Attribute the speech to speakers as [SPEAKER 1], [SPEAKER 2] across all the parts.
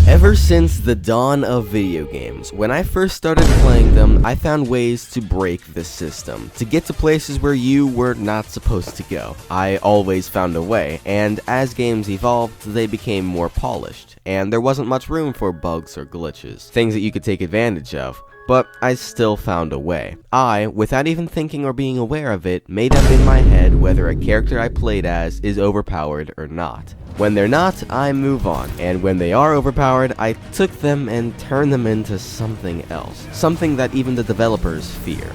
[SPEAKER 1] Ever since the dawn of video games, when I first started playing them, I found ways to break the system, to get to places where you were not supposed to go. I always found a way, and as games evolved, they became more polished, and there wasn't much room for bugs or glitches, things that you could take advantage of. But I still found a way. I, without even thinking or being aware of it, made up in my head whether a character I played as is overpowered or not. When they're not, I move on, and when they are overpowered, I took them and turned them into something else. Something that even the developers fear.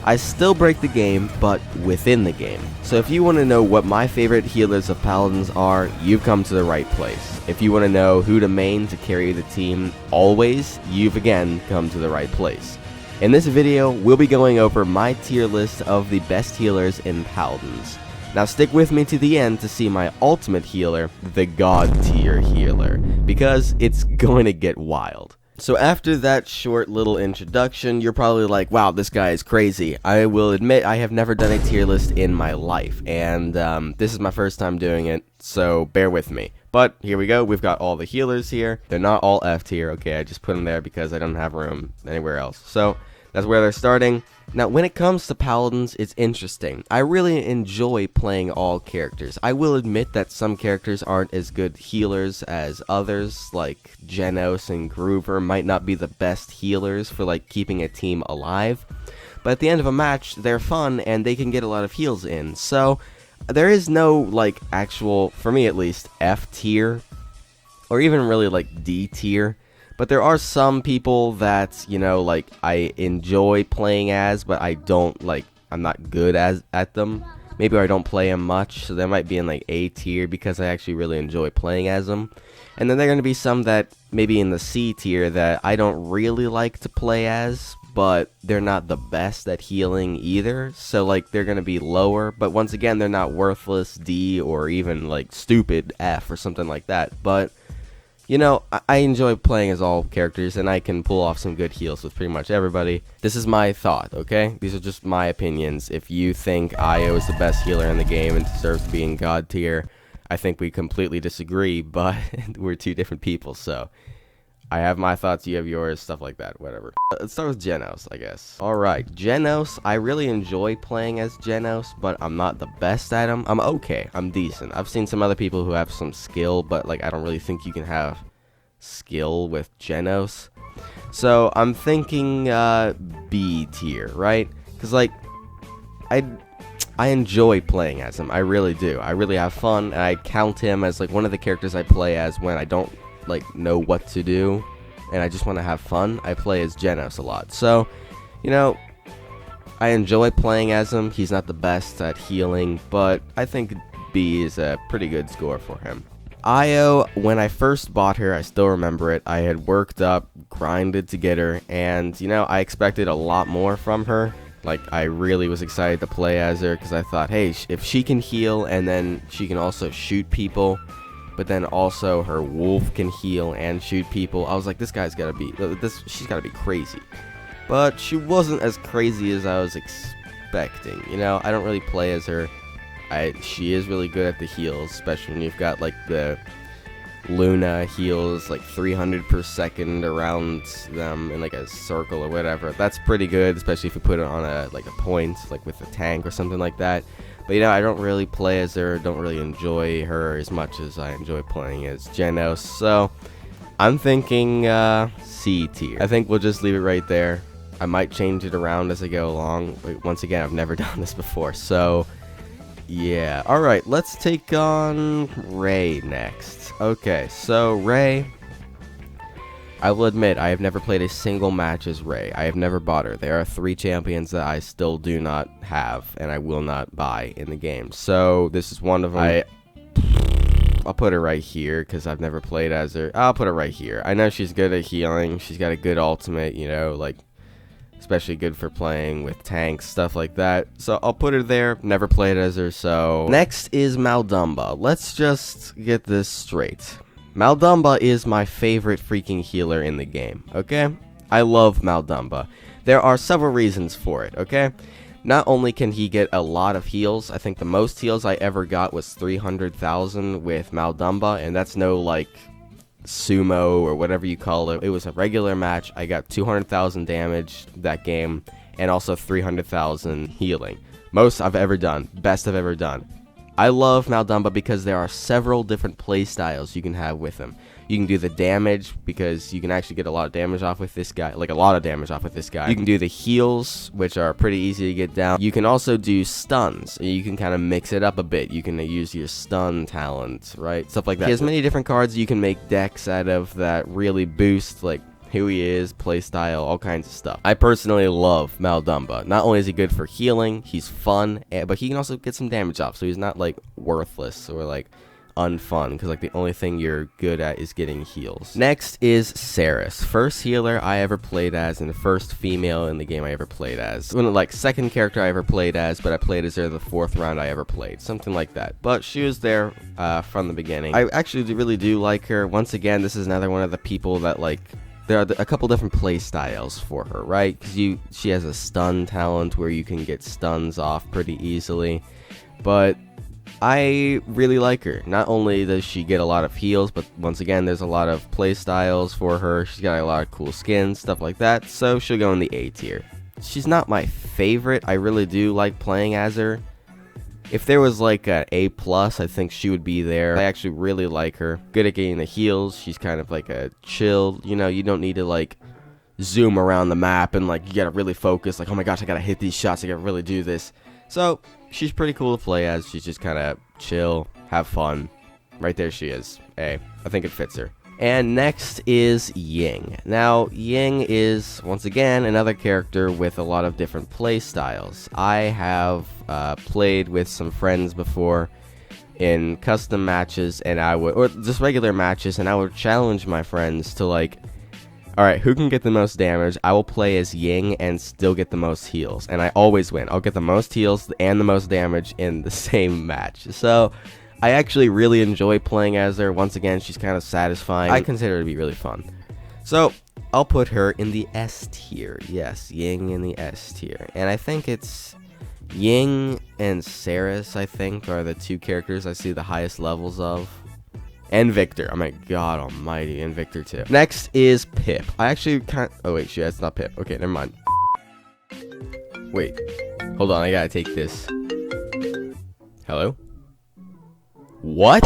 [SPEAKER 1] I still break the game, but within the game. So if you want to know what my favorite healers of Paladins are, you've come to the right place. If you want to know who to main to carry the team always, you've again come to the right place. In this video, we'll be going over my tier list of the best healers in Paladins. Now stick with me to the end to see my ultimate healer, the God tier healer, because it's going to get wild. So after that short little introduction, you're probably like, wow, this guy is crazy. I will admit I have never done a tier list in my life, and this is my first time doing it, so bear with me. But here we go, we've got all the healers here. They're not all F tier, okay, I just put them there because I don't have room anywhere else. So that's where they're starting. Now, when it comes to Paladins, it's interesting. I really enjoy playing all characters. I will admit that some characters aren't as good healers as others, like Jenos and Grohk might not be the best healers for like keeping a team alive. But at the end of a match, they're fun and they can get a lot of heals in. So there is no like actual, for me at least, F tier or even really like D tier. But there are some people that, you know, like, I enjoy playing as, but I don't, like, I'm not good at them. Maybe I don't play them much, so they might be in, like, A tier because I actually really enjoy playing as them. And then there are going to be some that maybe in the C tier that I don't really like to play as, but they're not the best at healing either. So, like, they're going to be lower, but once again, they're not worthless D or even, like, stupid F or something like that. But you know, I enjoy playing as all characters, and I can pull off some good heals with pretty much everybody. This is my thought, okay? These are just my opinions. If you think Io is the best healer in the game and deserves to be in God tier, I think we completely disagree, but we're two different people, so I have my thoughts, you have yours, stuff like that, whatever. Let's start with Jenos, I guess. Alright, Jenos, I really enjoy playing as Jenos, but I'm not the best at him. I'm okay, I'm decent. I've seen some other people who have some skill, but like I don't really think you can have skill with Jenos. So I'm thinking B tier, right? Because like I enjoy playing as him, I really do. I really have fun, and I count him as like one of the characters I play as when I don't like know what to do and I just want to have fun. I play as Jenos a lot, so you know, I enjoy playing as him. He's not the best at healing, but I think B is a pretty good score for him. Io, when I first bought her, I still remember it, I had worked up, grinded to get her, and you know, I expected a lot more from her. Like, I really was excited to play as her because I thought, hey, if she can heal and then she can also shoot people, but then also her wolf can heal and shoot people, I was like, she's gotta be crazy. But she wasn't as crazy as I was expecting. You know, I don't really play as her. She is really good at the heals, especially when you've got like the Luna heals like 300 per second around them in like a circle or whatever. That's pretty good, especially if you put it on a point, like with a tank or something like that. But you know, I don't really play as her, don't really enjoy her as much as I enjoy playing as Jenos. So I'm thinking C tier. I think we'll just leave it right there. I might change it around as I go along. Once again, I've never done this before, so yeah. Alright, let's take on Ray next. Okay, so Ray, I will admit, I have never played a single match as Ray. I have never bought her. There are 3 champions that I still do not have, and I will not buy in the game. So, this is one of them. I'll put her right here, because I've never played as her. I'll put her right here. I know she's good at healing. She's got a good ultimate, you know, like, especially good for playing with tanks, stuff like that. So, I'll put her there. Never played as her, so next is Maldumba. Let's just get this straight. Maldumba is my favorite freaking healer in the game, okay? I love Maldumba. There are several reasons for it, okay? Not only can he get a lot of heals, I think the most heals I ever got was 300,000 with Maldumba, and that's no, like, sumo or whatever you call it. It was a regular match. I got 200,000 damage that game and also 300,000 healing. Most I've ever done. Best I've ever done. I love Maldumba because there are several different play styles you can have with him. You can do the damage because you can actually get a lot of damage off with this guy, like a lot of damage off with this guy. You can do the heals, which are pretty easy to get down. You can also do stuns. You can kind of mix it up a bit. You can use your stun talent, right? Stuff like that. He has many different cards you can make decks out of that really boost, like, who he is, playstyle, all kinds of stuff. I personally love Maldumba. Not only is he good for healing, he's fun, but he can also get some damage off, so he's not like worthless or like unfun, because like the only thing you're good at is getting heals. Next is Seris, first healer I ever played as and the first female in the game I ever played as. Like second character I ever played as, but I played as her the 4th round I ever played, something like that. But she was there from the beginning. I actually really do like her. Once again, this is another one of the people that like, there are a couple different play styles for her, right? Because she has a stun talent where you can get stuns off pretty easily. But I really like her. Not only does she get a lot of heals, but once again, there's a lot of play styles for her. She's got a lot of cool skins, stuff like that. So she'll go in the A tier. She's not my favorite. I really do like playing as her. If there was like an A+, I think she would be there. I actually really like her. Good at getting the heals. She's kind of like a chill, you know, you don't need to like zoom around the map and like you gotta really focus. Like, oh my gosh, I gotta hit these shots. I gotta really do this. So she's pretty cool to play as. She's just kind of chill, have fun. Right there she is. A. I think it fits her. And next is Ying. Now, Ying is, once again, another character with a lot of different play styles. I have played with some friends before in custom matches, and or just regular matches, and I would challenge my friends to like, alright, who can get the most damage? I will play as Ying and still get the most heals, and I always win. I'll get the most heals and the most damage in the same match. So I actually really enjoy playing as her. Once again, she's kind of satisfying. I consider her to be really fun. So I'll put her in the S tier. Yes, Ying in the S tier. And I think it's Ying and Seris, I think, are the two characters I see the highest levels of. And Victor. Oh my god almighty. And Victor too. Next is Pip. I actually can't... Oh wait, shit, that's not Pip. Okay, never mind. Wait. Hold on, I gotta take this. Hello? What?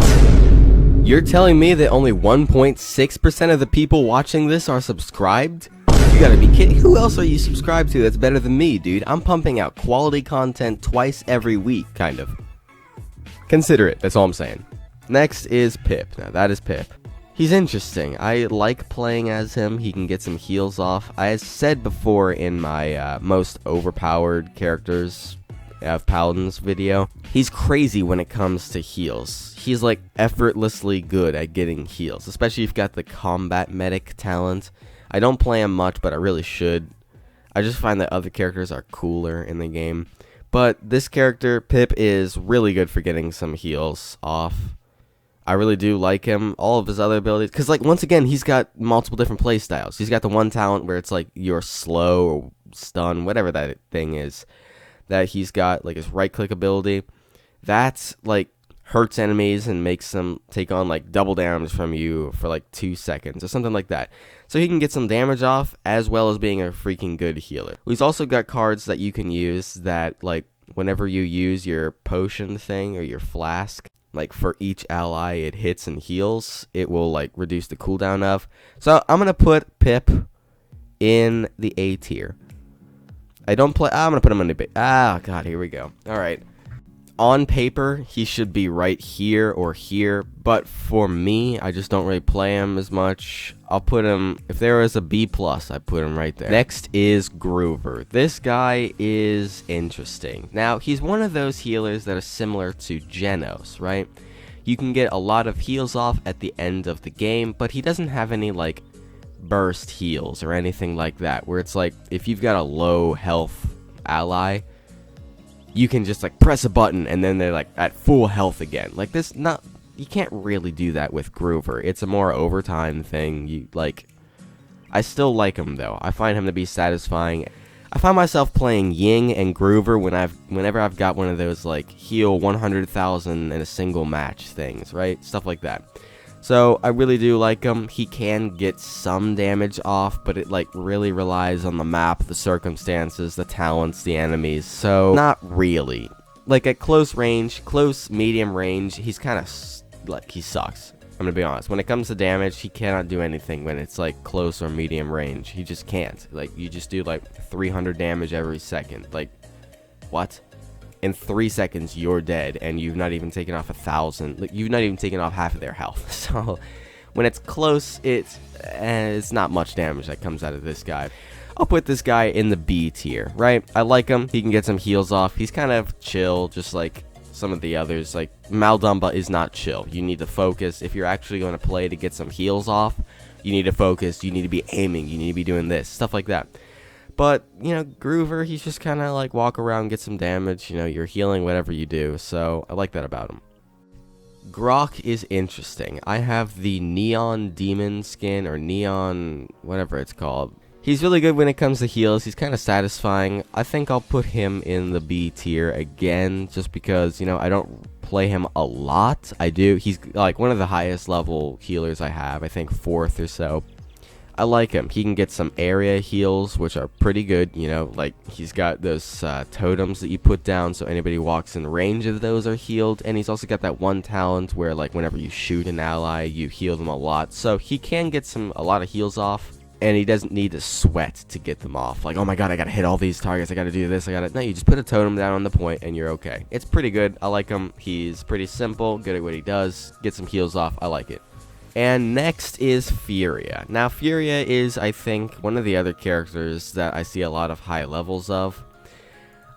[SPEAKER 1] You're telling me that only 1.6% of the people watching this are subscribed? You gotta be kidding. Who else are you subscribed to that's better than me, dude? I'm pumping out quality content twice every week, kind of. Consider it, that's all I'm saying. Next is Pip. Now, that is Pip. He's interesting. I like playing as him. He can get some heals off. I said before in my most overpowered characters of Paladins video, he's crazy when it comes to heals. He's like effortlessly good at getting heals, especially if you've got the combat medic talent. I don't play him much, but I really should. I just find that other characters are cooler in the game. But this character, Pip, is really good for getting some heals off. I really do like him. All of his other abilities, because like once again, he's got multiple different play styles. He's got the one talent where it's like you're slow or stun, whatever that thing is, that he's got, like his right click ability. That's like hurts enemies and makes them take on like double damage from you for like 2 seconds or something like that. So he can get some damage off as well as being a freaking good healer. He's also got cards that you can use that like whenever you use your potion thing or your flask, like for each ally it hits and heals, it will like reduce the cooldown of. So I'm gonna put Pip in the A tier. I'm gonna put him in the B. Ah, god, here we go. Alright. On paper, he should be right here or here, but for me, I just don't really play him as much. I'll put him, if there is a B+, I put him right there. Next is Grohk. This guy is interesting. Now, he's one of those healers that are similar to Jenos, right? You can get a lot of heals off at the end of the game, but he doesn't have any, like, burst heals or anything like that, where it's like, if you've got a low health ally, you can just like press a button and then they're like at full health again. Like this, you can't really do that with Grohk. It's a more overtime thing. I still like him though. I find him to be satisfying. I find myself playing Ying and Grohk whenever I've got one of those like heal 100,000 in a single match things, right? Stuff like that. So I really do like him. He can get some damage off, but it like really relies on the map, the circumstances, the talents, the enemies. So not really. Like at close range, close medium range, he's kind of like he sucks. I'm gonna be honest. When it comes to damage, he cannot do anything when it's like close or medium range. He just can't. Like you just do like 300 damage every second. Like what? In 3 seconds you're dead, and you've not even taken off 1,000. Like you've not even taken off half of their health. So when it's close, it's not much damage that comes out of this guy. I'll put this guy in the B tier, right? I like him. He can get some heals off. He's kind of chill, just like some of the others. Like Maldumba is not chill. You need to focus. If you're actually going to play to get some heals off, you need to focus. You need to be aiming. You need to be doing this stuff like that. But, you know, Groover, he's just kind of like walk around, get some damage. You know, you're healing whatever you do. So I like that about him. Grohk is interesting. I have the Neon Demon skin, or Neon, whatever it's called. He's really good when it comes to heals. He's kind of satisfying. I think I'll put him in the B tier again, just because, you know, I don't play him a lot. I do. He's like one of the highest level healers I have. I think 4th or so. I like him. He can get some area heals, which are pretty good. You know, like he's got those totems that you put down, so anybody who walks in range of those are healed. And he's also got that one talent where, like, whenever you shoot an ally, you heal them a lot. So he can get a lot of heals off, and he doesn't need to sweat to get them off. Like, oh my god, I gotta hit all these targets. I gotta do this. No, you just put a totem down on the point, and you're okay. It's pretty good. I like him. He's pretty simple, good at what he does. Get some heals off. I like it. And next is Furia. Now, Furia is, I think, one of the other characters that I see a lot of high levels of.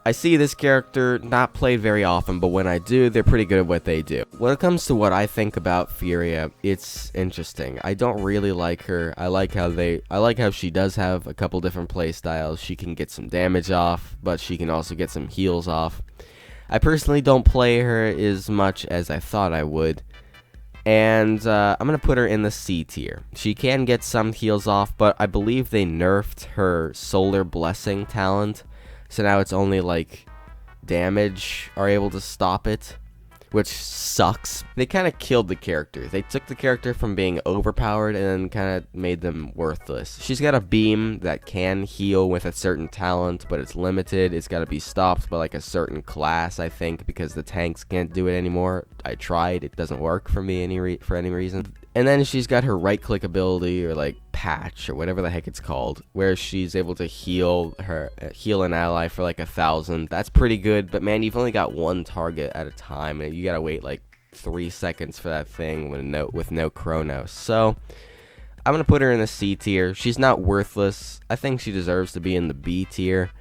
[SPEAKER 1] I see this character not played very often, but when I do, they're pretty good at what they do. When it comes to what I think about Furia, it's interesting. I don't really like her. I like how she does have a couple different play styles. She can get some damage off, but she can also get some heals off. I personally don't play her as much as I thought I would. And I'm going to put her in the C tier. She can get some heals off, but I believe they nerfed her Solar Blessing talent. So now it's only like damage are able to stop it, which sucks. They kind of killed the character. They took the character from being overpowered and then kind of made them worthless. She's got a beam that can heal with a certain talent, but it's limited. It's got to be stopped by like a certain class, I think, because the tanks can't do it anymore. I tried. It doesn't work for me for any reason. And then she's got her right-click ability, or like patch, or whatever the heck it's called, where she's able to heal an ally for like 1,000. That's pretty good, but man, you've only got one target at a time, and you gotta wait like 3 seconds for that thing with no chronos. So I'm gonna put her in the C tier. She's not worthless. I think she deserves to be in the B tier,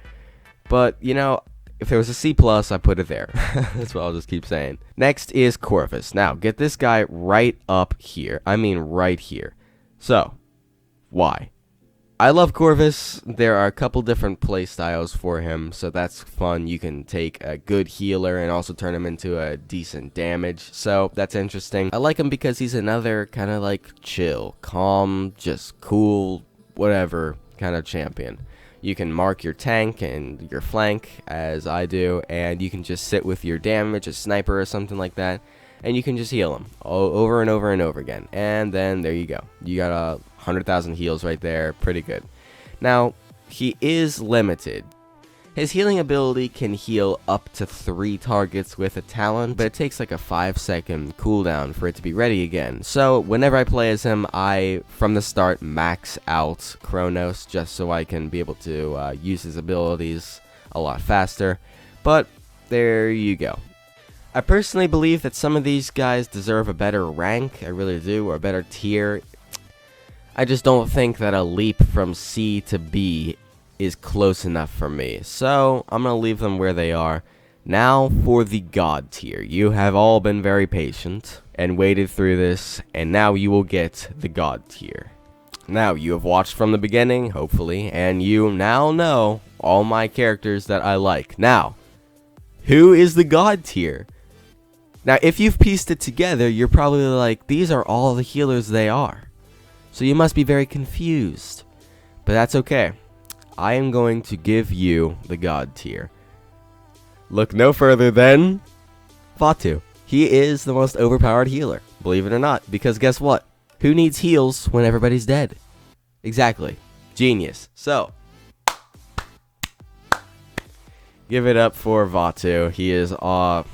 [SPEAKER 1] but you know, if there was a C+, I put it there. That's what I'll just keep saying. Next is Corvus. Now, get this guy right up here. I mean right here. So, why? I love Corvus. There are a couple different play styles for him, so that's fun. You can take a good healer and also turn him into a decent damage, so that's interesting. I like him because he's another kind of like chill, calm, just cool, whatever kind of champion. You can mark your tank and your flank, as I do, and you can just sit with your damage, a sniper or something like that, and you can just heal him over and over and over again. And then there you go. You got 100,000 heals right there. Pretty good. Now, he is limited. His healing ability can heal up to 3 targets with a talent, but it takes like a 5-second cooldown for it to be ready again. So whenever I play as him, I, from the start, max out Chronos just so I can be able to use his abilities a lot faster. But there you go. I personally believe that some of these guys deserve a better rank, I really do, or a better tier. I just don't think that a leap from C to B is close enough for me, so I'm going to leave them where they are. Now for the God tier. You have all been very patient and waited through this, and now you will get the God tier. Now, you have watched from the beginning, hopefully, and you now know all my characters that I like. Now, who is the God tier? Now, if you've pieced it together, you're probably like, these are all the healers they are. So you must be very confused. But that's okay. I am going to give you the God tier. Look no further than Fatu. He is the most overpowered healer. Believe it or not, because guess what? Who needs heals when everybody's dead? Exactly. Genius. So, give it up for Vatu. He is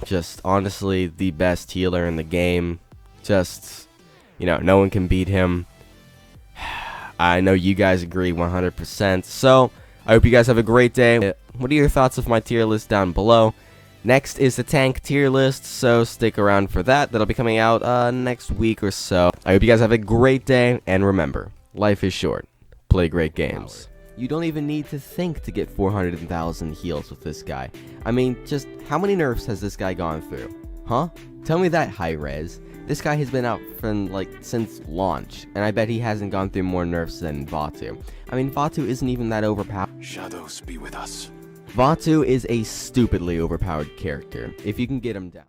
[SPEAKER 1] just honestly the best healer in the game. Just, no one can beat him. I know you guys agree 100%. So, I hope you guys have a great day. What are your thoughts of my tier list down below? Next is the tank tier list, so stick around for that. That'll be coming out next week or so. I hope you guys have a great day, and remember, life is short. Play great games. You don't even need to think to get 400,000 heals with this guy. I mean, just how many nerfs has this guy gone through? Huh? Tell me that, high res. This guy has been out from, since launch, and I bet he hasn't gone through more nerfs than Vatu. I mean, Vatu isn't even that overpowered.
[SPEAKER 2] Shadows be with us.
[SPEAKER 1] Vatu is a stupidly overpowered character, if you can get him down.